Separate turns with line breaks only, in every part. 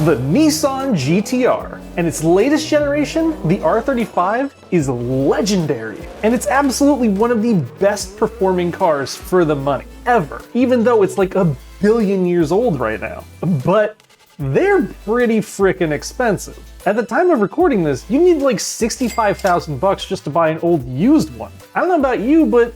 the Nissan GT-R. And its latest generation, the R35, is legendary. And it's absolutely one of the best performing cars for the money ever, even though it's like a billion years old right now. But they're pretty frickin' expensive. At the time of recording this, you need like 65,000 bucks just to buy an old used one. I don't know about you, but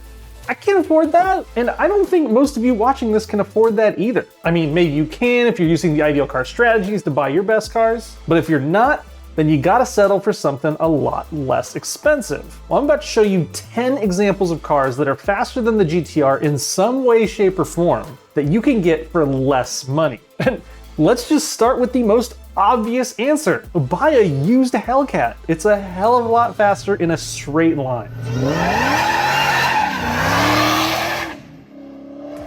I can't afford that, and I don't think most of you watching this can afford that either. I mean, maybe you can if you're using the ideal car strategies to buy your best cars, but if you're not, then you gotta settle for something a lot less expensive. Well, I'm about to show you 10 examples of cars that are faster than the GT-R in some way, shape, or form that you can get for less money. And let's just start with the most obvious answer. Buy a used HELLCAT. It's a hell of a lot faster in a straight line.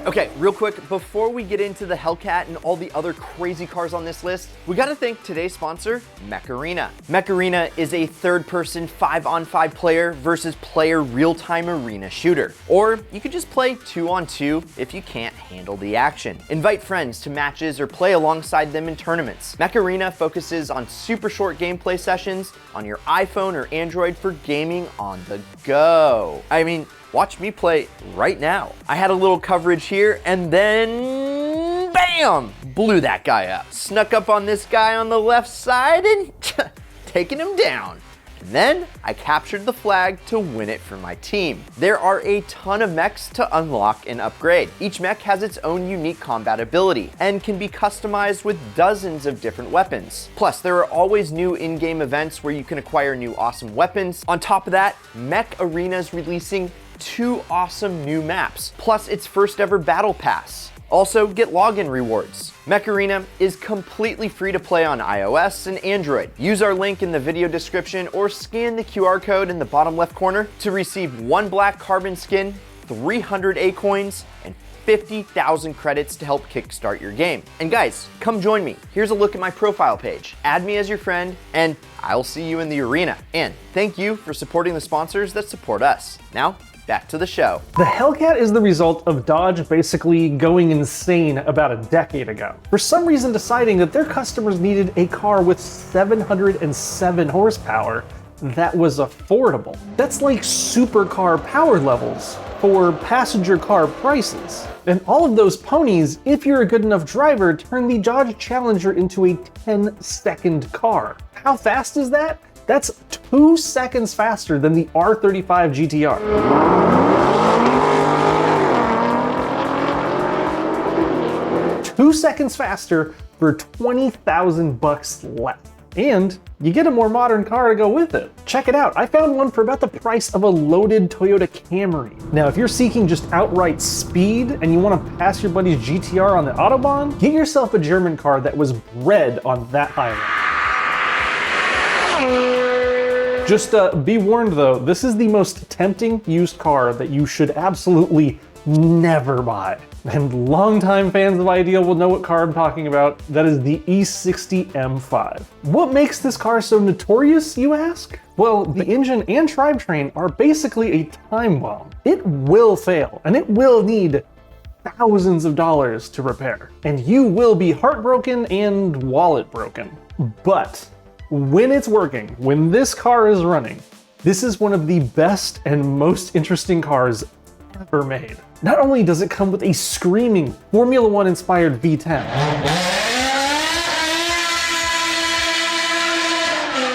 Okay, real quick, before we get into the HELLCAT and all the other crazy cars on this list, we gotta thank today's sponsor, Mech Arena. Mech Arena is a third-person 5-on-5 player versus player real-time arena shooter. Or you could just play 2-on-2 if you can't handle the action. Invite friends to matches or play alongside them in tournaments. Mech Arena focuses on super short gameplay sessions on your iPhone or Android for gaming on the go. I mean, watch me play right now. I had a little coverage here and then bam, blew that guy up. Snuck up on this guy on the left side and taking him down. And then I captured the flag to win it for my team. There are a ton of mechs to unlock and upgrade. Each mech has its own unique combat ability and can be customized with dozens of different weapons. Plus, there are always new in-game events where you can acquire new awesome weapons. On top of that, Mech Arena is releasing 2 awesome new maps, plus its first ever battle pass. Also, get login rewards. Mech Arena is completely free to play on iOS and Android. Use our link in the video description or scan the QR code in the bottom left corner to receive 1 black carbon skin, 300 A coins, and 50,000 credits to help kickstart your game. And guys, come join me. Here's a look at my profile page. Add me as your friend, and I'll see you in the arena. And thank you for supporting the sponsors that support us. Now, back to the show.
The HELLCAT is the result of Dodge basically going insane about a decade ago. For some reason deciding that their customers needed a car with 707 horsepower that was affordable. That's like supercar power levels for passenger car prices. And all of those ponies, if you're a good enough driver, turn the Dodge Challenger into a 10-second car. How fast is that? That's 2 seconds faster than the R35 GT-R. 2 seconds faster for 20,000 bucks less. And you get a more modern car to go with it. Check it out, I found one for about the price of a loaded Toyota Camry. Now, if you're seeking just outright speed and you want to pass your buddy's GT-R on the Autobahn, get yourself a German car that was bred on that highway. Just be warned though, this is the most tempting used car that you should absolutely never buy. And longtime fans of Ideal will know what car I'm talking about. That is the E60 M5. What makes this car so notorious, you ask? Well, the engine and drivetrain are basically a time bomb. It will fail, and it will need thousands of dollars to repair. And you will be heartbroken and wallet broken. But when it's working, when this car is running, this is one of the best and most interesting cars ever made. Not only does it come with a screaming Formula One inspired V10,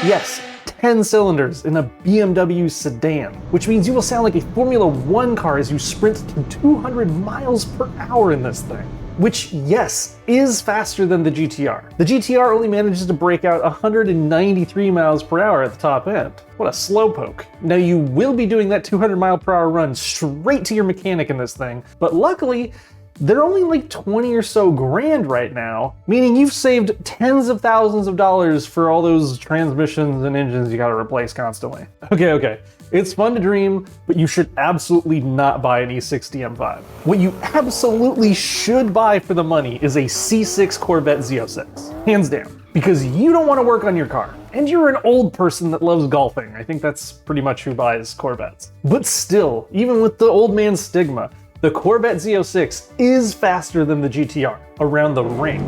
yes, 10 cylinders in a BMW sedan, which means you will sound like a Formula One car as you sprint to 200 miles per hour in this thing. Which, yes, is faster than the GT-R. The GT-R only manages to break out 193 miles per hour at the top end. What a slowpoke. Now, you will be doing that 200 mile per hour run straight to your mechanic in this thing, but luckily, they're only like 20 or so grand right now, meaning you've saved tens of thousands of dollars for all those transmissions and engines you gotta replace constantly. Okay. It's fun to dream, but you should absolutely not buy an E60 M5. What you absolutely should buy for the money is a C6 Corvette Z06, hands down, because you don't want to work on your car. And you're an old person that loves golfing. I think that's pretty much who buys Corvettes. But still, even with the old man stigma, the Corvette Z06 is faster than the GT-R around the ring.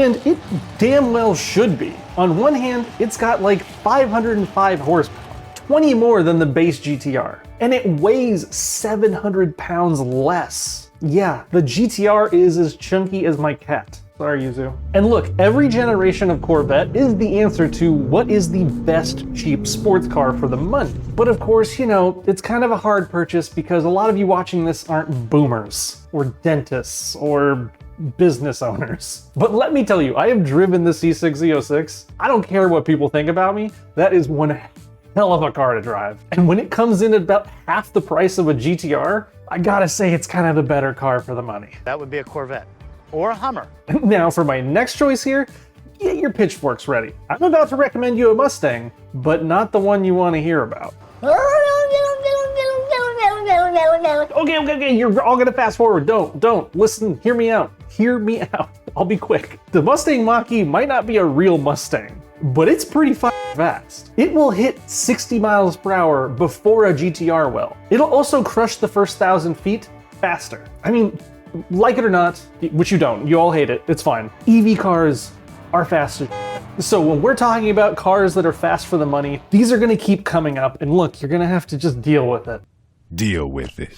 And it damn well should be. On one hand, it's got like 505 horsepower, 20 more than the base GT-R, and it weighs 700 pounds less. Yeah, the GT-R is as chunky as my cat. Sorry, Yuzu. And look, every generation of Corvette is the answer to what is the best cheap sports car for the money. But of course, you know, it's kind of a hard purchase because a lot of you watching this aren't boomers or dentists or business owners. But let me tell you, I have driven the C6 Z06. I don't care what people think about me. That is one hell of a car to drive. And when it comes in at about half the price of a GT-R, I gotta say it's kind of the better car for the money.
That would be a Corvette or a Hummer.
Now for my next choice here, get your pitchforks ready. I'm about to recommend you a Mustang, but not the one you want to hear about. Okay, you're all gonna fast forward. Don't, listen, hear me out. Hear me out. I'll be quick. The Mustang Mach-E might not be a real Mustang, but it's pretty fast. It will hit 60 miles per hour before a GT-R will. It'll also crush the first 1,000 feet faster. I mean, like it or not, which you don't, you all hate it, it's fine. EV cars are fast as shit. So when we're talking about cars that are fast for the money, these are gonna keep coming up, and look, you're gonna have to just deal with it.
Deal with it.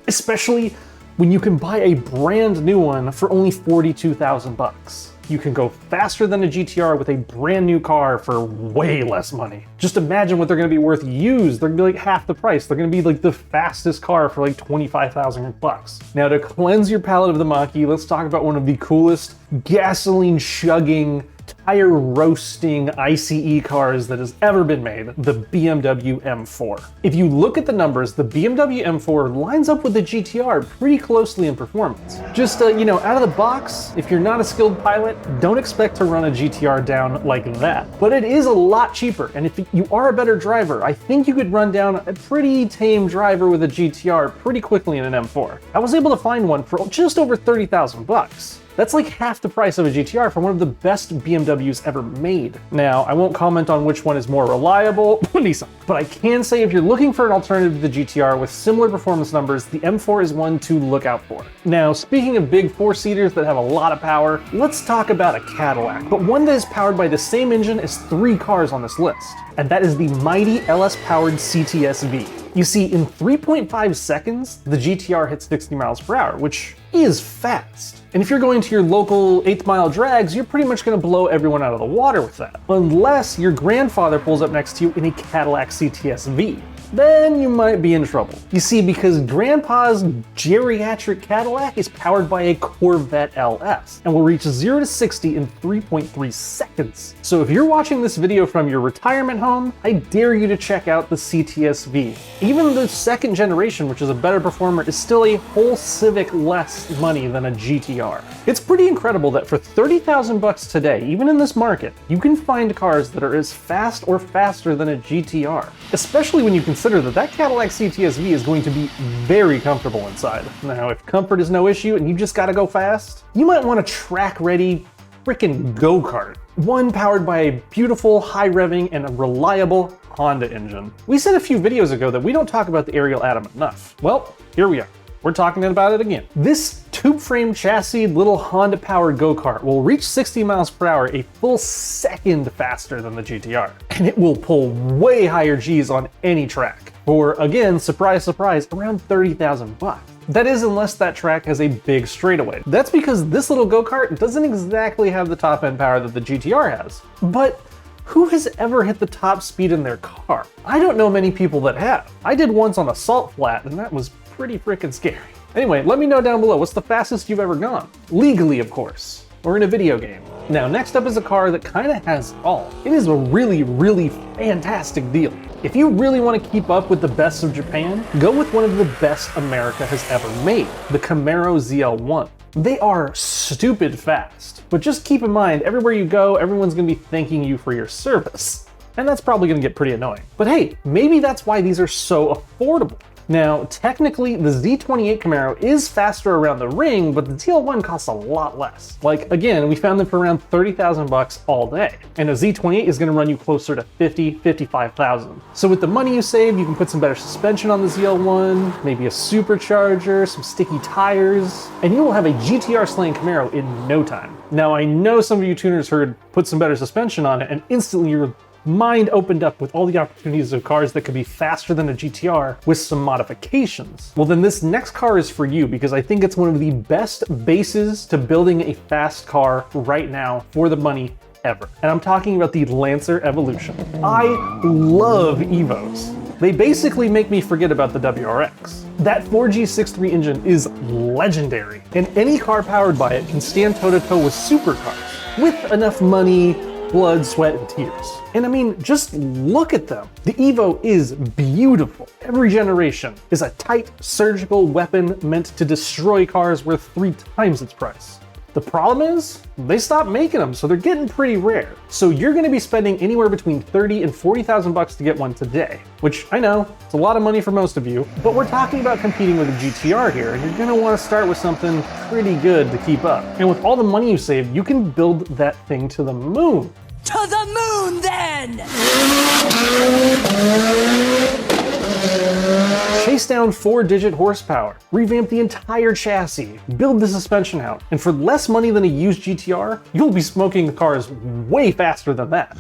Especially when you can buy a brand new one for only 42,000 bucks. You can go faster than a GT-R with a brand new car for way less money. Just imagine what they're gonna be worth used. They're gonna be like half the price. They're gonna be like the fastest car for like 25,000 bucks. Now to cleanse your palate of the Mach-E, let's talk about one of the coolest gasoline chugging, tire roasting ICE cars that has ever been made, the BMW M4. If you look at the numbers, the BMW M4 lines up with the GT-R pretty closely in performance. Just, you know, out of the box, if you're not a skilled pilot, don't expect to run a GT-R down like that. But it is a lot cheaper, and if you are a better driver, I think you could run down a pretty tame driver with a GT-R pretty quickly in an M4. I was able to find one for just over 30,000 bucks. That's like half the price of a GT-R for one of the best BMWs ever made. Now, I won't comment on which one is more reliable, Nissan, but I can say if you're looking for an alternative to the GT-R with similar performance numbers, the M4 is one to look out for. Now, speaking of big four-seaters that have a lot of power, let's talk about a Cadillac, but one that is powered by the same engine as 3 cars on this list, and that is the mighty LS-powered CTS-V. You see, in 3.5 seconds, the GT-R hits 60 miles per hour, which is fast. And if you're going to your local 8th mile drags, you're pretty much gonna blow everyone out of the water with that. Unless your grandfather pulls up next to you in a Cadillac CTS-V. Then you might be in trouble. You see, because Grandpa's geriatric Cadillac is powered by a Corvette LS and will reach 0 to 60 in 3.3 seconds. So if you're watching this video from your retirement home, I dare you to check out the CTS-V. Even the second generation, which is a better performer, is still a whole Civic less money than a GT-R. It's pretty incredible that for 30,000 bucks today, even in this market, you can find cars that are as fast or faster than a GT-R. Especially when you consider that Cadillac CTS-V is going to be very comfortable inside. Now, if comfort is no issue and you just gotta go fast, you might want a track-ready frickin' go-kart. One powered by a beautiful, high-revving, and a reliable Honda engine. We said a few videos ago that we don't talk about the ARIEL Atom enough. Well, here we are. We're talking about it again. This tube frame chassis little Honda powered go-kart will reach 60 miles per hour a full second faster than the GT-R. And it will pull way higher G's on any track. For, again, surprise, surprise, around 30,000 bucks. That is unless that track has a big straightaway. That's because this little go-kart doesn't exactly have the top end power that the GT-R has. But who has ever hit the top speed in their car? I don't know many people that have. I did once on a salt flat, and that was pretty freaking scary. Anyway, let me know down below, what's the fastest you've ever gone? Legally, of course, or in a video game. Now, next up is a car that kind of has it all. It is a really, really fantastic deal. If you really want to keep up with the best of Japan, go with one of the best America has ever made, the CAMARO ZL1. They are stupid fast, but just keep in mind, everywhere you go, everyone's gonna be thanking you for your service. And that's probably gonna get pretty annoying. But hey, maybe that's why these are so affordable. Now, technically, the Z28 Camaro is faster around the ring, but the TL1 costs a lot less. Like, again, we found them for around 30,000 bucks all day, and a Z28 is gonna run you closer to 50, 55,000. So with the money you save, you can put some better suspension on the ZL1, maybe a supercharger, some sticky tires, and you will have a GT-R slaying Camaro in no time. Now, I know some of you tuners heard put some better suspension on it, and instantly your mind opened up with all the opportunities of cars that could be faster than a GT-R with some modifications. Well, then this next car is for you because I think it's one of the best bases to building a fast car right now for the money ever. And I'm talking about the Lancer Evolution. I love Evos. They basically make me forget about the WRX. That 4G63 engine is legendary, and any car powered by it can stand toe-to-toe with supercars with enough money, blood, sweat, and tears. And I mean, just look at them. The Evo is beautiful. Every generation is a tight surgical weapon meant to destroy cars worth 3 times its price. The problem is, they stopped making them, so they're getting pretty rare. So you're gonna be spending anywhere between 30 and 40,000 bucks to get one today, which I know, it's a lot of money for most of you, but we're talking about competing with a GT-R here, and you're gonna wanna start with something pretty good to keep up. And with all the money you save, you can build that thing to the moon.
To the moon, then!
Chase down 4-digit horsepower, revamp the entire chassis, build the suspension out, and for less money than a used GT-R, you'll be smoking cars way faster than that.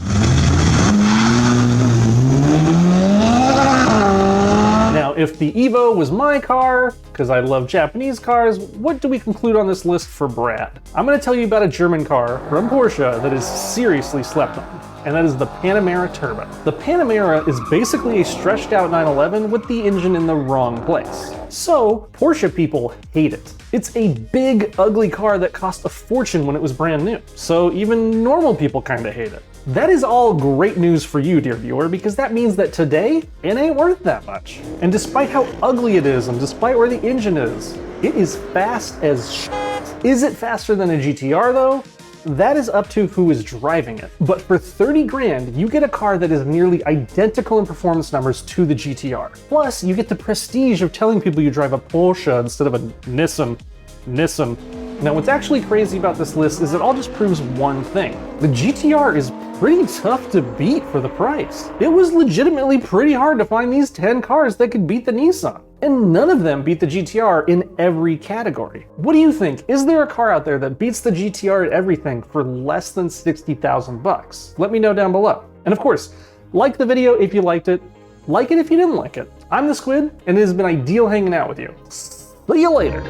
Now, if the Evo was my car, because I love Japanese cars, what do we conclude on this list for Brad? I'm going to tell you about a German car from Porsche that is seriously slept on, and that is the Panamera Turbo. The Panamera is basically a stretched out 911 with the engine in the wrong place. So, Porsche people hate it. It's a big, ugly car that cost a fortune when it was brand new, so even normal people kinda hate it. That is all great news for you, dear viewer, because that means that today, it ain't worth that much. And despite how ugly it is, and despite where the engine is, it is fast as shit. Is it faster than a GT-R though? That is up to who is driving it. But for 30 grand, you get a car that is nearly identical in performance numbers to the GT-R. Plus, you get the prestige of telling people you drive a Porsche instead of a Nissan. Now, what's actually crazy about this list is it all just proves one thing. The GT-R is pretty tough to beat for the price. It was legitimately pretty hard to find these 10 cars that could beat the Nissan. And none of them beat the GT-R in every category. What do you think? Is there a car out there that beats the GT-R at everything for less than 60,000 bucks? Let me know down below. And of course, like the video if you liked it, like it if you didn't like it. I'm the Squid, and it has been ideal hanging out with you. See you later.